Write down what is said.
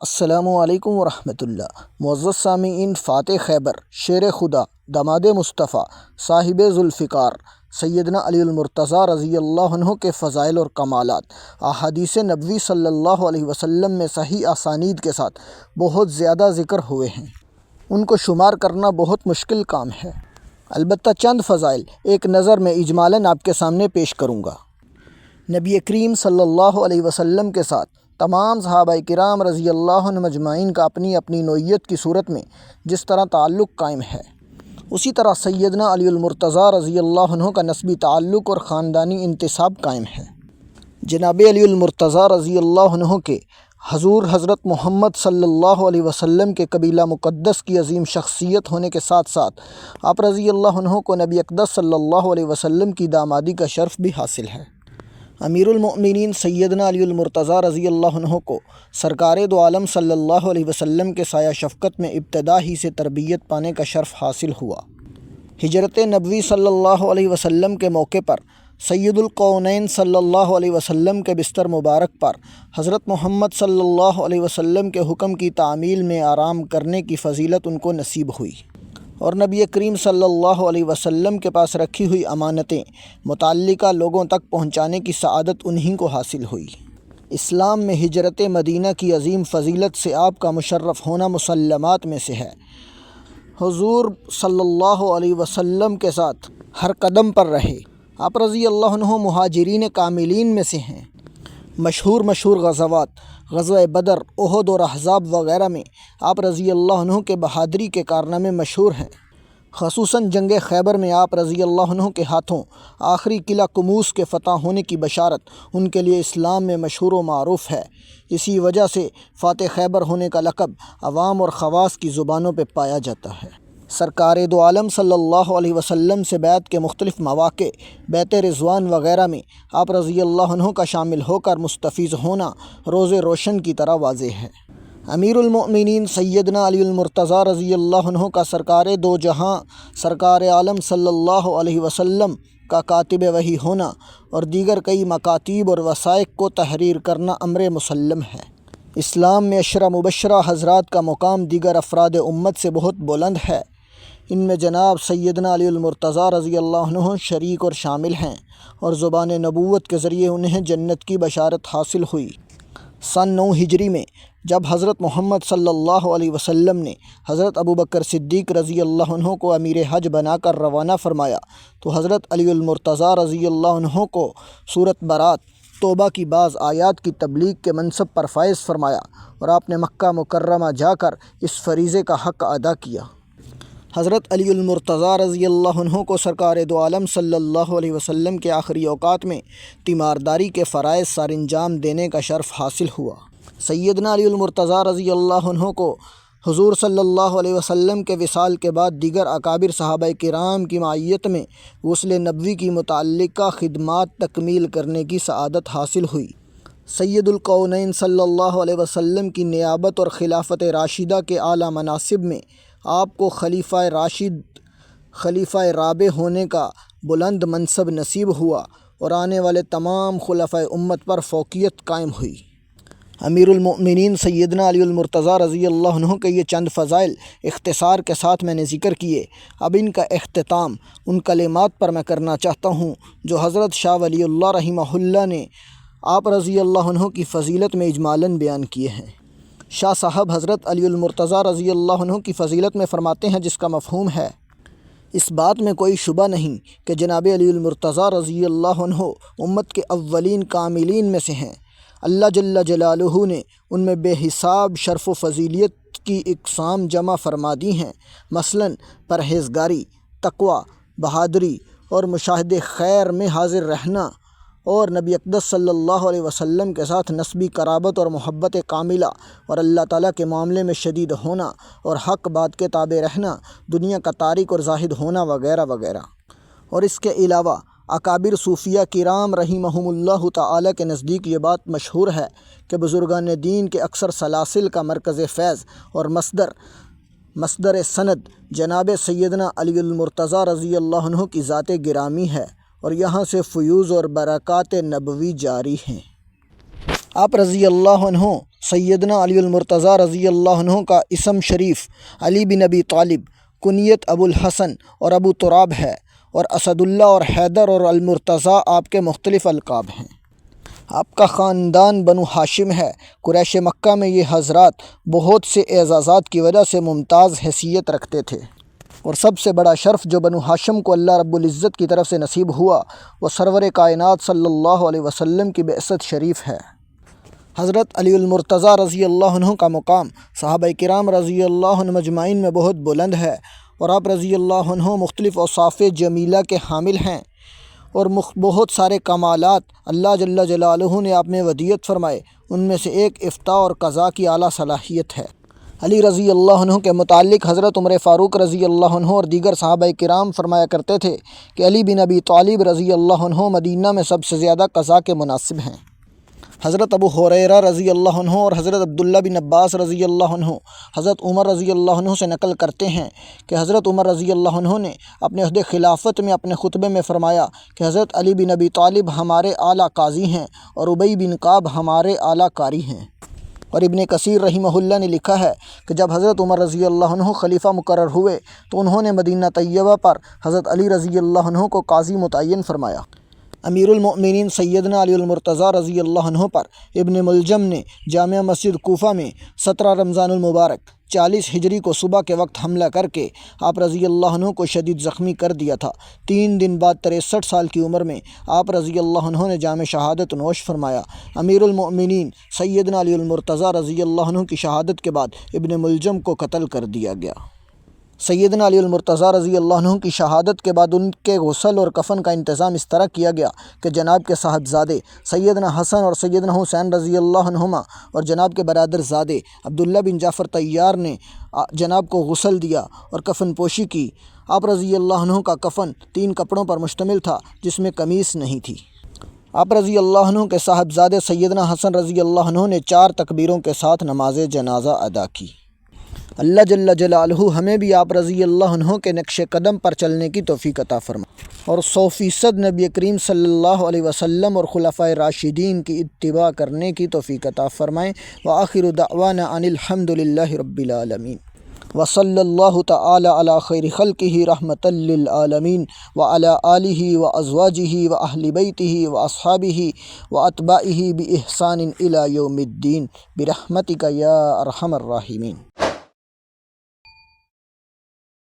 السلام علیکم ورحمۃ اللہ۔ معزز سامعین، فاتح خیبر، شیر خدا، داماد مصطفیٰ، صاحب ذوالفقار سیدنا علی المرتضیٰ رضی اللہ عنہ کے فضائل اور کمالات احادیث نبوی صلی اللہ علیہ وسلم میں صحیح اسانید کے ساتھ بہت زیادہ ذکر ہوئے ہیں۔ ان کو شمار کرنا بہت مشکل کام ہے، البتہ چند فضائل ایک نظر میں اجمالاً آپ کے سامنے پیش کروں گا۔ نبی کریم صلی اللہ علیہ وسلم کے ساتھ تمام صحابہ کرام رضی اللہ عنہم اجمعین کا اپنی اپنی نوعیت کی صورت میں جس طرح تعلق قائم ہے، اسی طرح سیدنا علی المرتضیٰ رضی اللہ عنہ کا نسبی تعلق اور خاندانی انتساب قائم ہے۔ جناب علی المرتضیٰ رضی اللہ عنہ کے حضور حضرت محمد صلی اللہ علیہ وسلم کے قبیلہ مقدس کی عظیم شخصیت ہونے کے ساتھ ساتھ آپ رضی اللہ عنہ کو نبی اقدس صلی اللہ علیہ وسلم کی دامادی کا شرف بھی حاصل ہے۔ امیر المؤمنین سیدنا علی المرتضیٰ رضی اللہ عنہ کو سرکار دو عالم صلی اللہ علیہ وسلم کے سایہ شفقت میں ابتدا ہی سے تربیت پانے کا شرف حاصل ہوا۔ ہجرت نبوی صلی اللہ علیہ وسلم کے موقع پر سید القونین صلی اللہ علیہ وسلم کے بستر مبارک پر حضرت محمد صلی اللہ علیہ وسلم کے حکم کی تعمیل میں آرام کرنے کی فضیلت ان کو نصیب ہوئی، اور نبی کریم صلی اللہ علیہ وسلم کے پاس رکھی ہوئی امانتیں متعلقہ لوگوں تک پہنچانے کی سعادت انہی کو حاصل ہوئی۔ اسلام میں ہجرت مدینہ کی عظیم فضیلت سے آپ کا مشرف ہونا مسلمات میں سے ہے۔ حضور صلی اللہ علیہ وسلم کے ساتھ ہر قدم پر رہے۔ آپ رضی اللہ عنہ مہاجرین کاملین میں سے ہیں۔ مشہور غزوات، غزوہ بدر، احد اور احزاب وغیرہ میں آپ رضی اللہ عنہ کے بہادری کے کارنامے مشہور ہیں۔ خصوصاً جنگ خیبر میں آپ رضی اللہ عنہ کے ہاتھوں آخری قلعہ قموس کے فتح ہونے کی بشارت ان کے لیے اسلام میں مشہور و معروف ہے۔ اسی وجہ سے فاتح خیبر ہونے کا لقب عوام اور خواص کی زبانوں پہ پایا جاتا ہے۔ سرکار دو عالم صلی اللہ علیہ وسلم سے بیعت کے مختلف مواقع، بیعت رضوان وغیرہ میں آپ رضی اللہ عنہ کا شامل ہو کر مستفیض ہونا روز روشن کی طرح واضح ہے۔ امیر المؤمنین سیدنا علی المرتضیٰ رضی اللہ عنہ کا سرکار دو جہاں سرکار عالم صلی اللہ علیہ وسلم کا کاتب وحی ہونا اور دیگر کئی مکاتیب اور وثائق کو تحریر کرنا امر مسلم ہے۔ اسلام میں عشرہ مبشرہ حضرات کا مقام دیگر افراد امت سے بہت بلند ہے۔ ان میں جناب سیدنا علی المرتضیٰ رضی اللہ عنہ شریک اور شامل ہیں، اور زبان نبوت کے ذریعے انہیں جنت کی بشارت حاصل ہوئی۔ سن 9 ہجری میں جب حضرت محمد صلی اللہ علیہ وسلم نے حضرت ابوبکر صدیق رضی اللہ عنہ کو امیر حج بنا کر روانہ فرمایا تو حضرت علی المرتضیٰ رضی اللہ عنہ کو سورۃ برات توبہ کی بعض آیات کی تبلیغ کے منصب پر فائز فرمایا، اور آپ نے مکہ مکرمہ جا کر اس فریضے کا حق ادا کیا۔ حضرت علی المرتضیٰ رضی اللہ عنہ کو سرکار دو عالم صلی اللہ علیہ وسلم کے آخری اوقات میں تیمارداری کے فرائض سر انجام دینے کا شرف حاصل ہوا۔ سیدنا علی المرتضیٰ رضی اللہ عنہ کو حضور صلی اللہ علیہ وسلم کے وصال کے بعد دیگر اکابر صحابہ کرام کی معیت میں غسل نبوی کی متعلقہ خدمات تکمیل کرنے کی سعادت حاصل ہوئی۔ سید القونین صلی اللہ علیہ وسلم کی نیابت اور خلافت راشدہ کے اعلیٰ مناصب میں آپ کو خلیفہ راشد، خلیفہ رابع ہونے کا بلند منصب نصیب ہوا، اور آنے والے تمام خلفائے امت پر فوقیت قائم ہوئی۔ امیر المؤمنین سیدنا علی المرتضیٰ رضی اللہ عنہ کے یہ چند فضائل اختصار کے ساتھ میں نے ذکر کیے۔ اب ان کا اختتام ان کلمات پر میں کرنا چاہتا ہوں جو حضرت شاہ ولی اللہ رحمہ اللہ نے آپ رضی اللہ عنہ کی فضیلت میں اجمالاً بیان کیے ہیں۔ شاہ صاحب حضرت علی المرتضیٰ رضی اللہ عنہ کی فضیلت میں فرماتے ہیں، جس کا مفہوم ہے، اس بات میں کوئی شبہ نہیں کہ جناب علی المرتضیٰ رضی اللہ عنہ امت کے اولین کاملین میں سے ہیں۔ اللہ جل جلالہ نے ان میں بے حساب شرف و فضیلت کی اقسام جمع فرما دی ہیں، مثلاً پرہیزگاری، تقوی، بہادری اور مشاہد خیر میں حاضر رہنا، اور نبی اقدس صلی اللہ علیہ وسلم کے ساتھ نسبی قرابت اور محبت کاملہ، اور اللہ تعالیٰ کے معاملے میں شدید ہونا اور حق بات کے تابع رہنا، دنیا کا تارک اور زاہد ہونا وغیرہ وغیرہ۔ اور اس کے علاوہ اکابر صوفیہ کرام رحمہم اللہ تعالیٰ کے نزدیک یہ بات مشہور ہے کہ بزرگان دین کے اکثر سلاسل کا مرکز فیض اور مصدر سند جناب سیدنا علی المرتضیٰ رضی اللہ عنہ کی ذات گرامی ہے، اور یہاں سے فیوز اور برکات نبوی جاری ہیں۔ آپ رضی اللہ عنہ سیدنا علی المرتضیٰ رضی اللہ عنہ کا اسم شریف علی بن ابی طالب، کنیت ابو الحسن اور ابو تراب ہے، اور اسد اللہ اور حیدر اور المرتضیٰ آپ کے مختلف القاب ہیں۔ آپ کا خاندان بنو ہاشم ہے۔ قریش مکہ میں یہ حضرات بہت سے اعزازات کی وجہ سے ممتاز حیثیت رکھتے تھے، اور سب سے بڑا شرف جو بنو ہاشم کو اللہ رب العزت کی طرف سے نصیب ہوا وہ سرور کائنات صلی اللہ علیہ وسلم کی بعثت شریف ہے۔ حضرت علی المرتضیٰ رضی اللہ عنہ کا مقام صحابہ کرام رضی اللہ عنہ مجمعین میں بہت بلند ہے، اور آپ رضی اللہ عنہ مختلف اوصاف جمیلہ کے حامل ہیں، اور بہت سارے کمالات اللہ جل جلالہ نے آپ میں ودیعت فرمائے۔ ان میں سے ایک افتاء اور قضاء کی اعلیٰ صلاحیت ہے۔ علی رضی اللہ عنہ کے متعلق حضرت عمر فاروق رضی اللہ عنہ اور دیگر صحابہ کرام فرمایا کرتے تھے کہ علی بن ابی طالب رضی اللہ عنہ مدینہ میں سب سے زیادہ قضاء کے مناسب ہیں۔ حضرت ابو ہریرہ رضی اللہ عنہ اور حضرت عبداللہ بن عباس رضی اللہ عنہ حضرت عمر رضی اللہ عنہ سے نقل کرتے ہیں کہ حضرت عمر رضی اللہ عنہ نے اپنے عہد خلافت میں اپنے خطبے میں فرمایا کہ حضرت علی بن ابی طالب ہمارے اعلیٰ قاضی ہیں اور ابی بن کعب ہمارے اعلیٰ قاری ہیں۔ اور ابن کثیر رحمہ اللہ نے لکھا ہے کہ جب حضرت عمر رضی اللہ عنہ خلیفہ مقرر ہوئے تو انہوں نے مدینہ طیبہ پر حضرت علی رضی اللہ عنہ کو قاضی متعین فرمایا۔ امیر المؤمنین سیدنا علی المرتضیٰ رضی اللہ عنہ پر ابن ملجم نے جامع مسجد کوفہ میں 17 رمضان المبارک 40 ہجری کو صبح کے وقت حملہ کر کے آپ رضی اللہ عنہ کو شدید زخمی کر دیا تھا۔ 3 دن بعد 63 سال کی عمر میں آپ رضی اللہ عنہ نے جام شہادت نوش فرمایا۔ امیر المؤمنین سیدنا علی المرتضیٰ رضی اللہ عنہ کی شہادت کے بعد ابن ملجم کو قتل کر دیا گیا۔ سیدنا علی المرتضیٰ رضی اللہ عنہ کی شہادت کے بعد ان کے غسل اور کفن کا انتظام اس طرح کیا گیا کہ جناب کے صاحبزادے سیدنا حسن اور سیدنا حسین رضی اللہ عنہما اور جناب کے برادر زادے عبداللہ بن جعفر طیار نے جناب کو غسل دیا اور کفن پوشی کی۔ آپ رضی اللہ عنہ کا کفن 3 کپڑوں پر مشتمل تھا جس میں قمیص نہیں تھی۔ آپ رضی اللہ عنہ کے صاحبزادے سیدنا حسن رضی اللہ عنہ نے 4 تکبیروں کے ساتھ نماز جنازہ ادا کی۔ اللہ جل جلالہ ہمیں بھی آپ رضی اللہ عنہ کے نقش قدم پر چلنے کی توفیق عطا فرمائے، اور 100% نبی کریم صلی اللہ علیہ وسلم اور خلفائے راشدین کی اتباع کرنے کی توفیق عطا فرمائیں۔ وآخر دعوانا ان الحمد للہ رب العالمین، وصلی اللہ تعالی علی خیر خلقہ رحمۃ للعالمین، وعلی آلہ وازواجہ واہل بیتہ واصحابہ واتباعہ بإحسان الی یوم الدین برحمتک یا ارحم الراحمین۔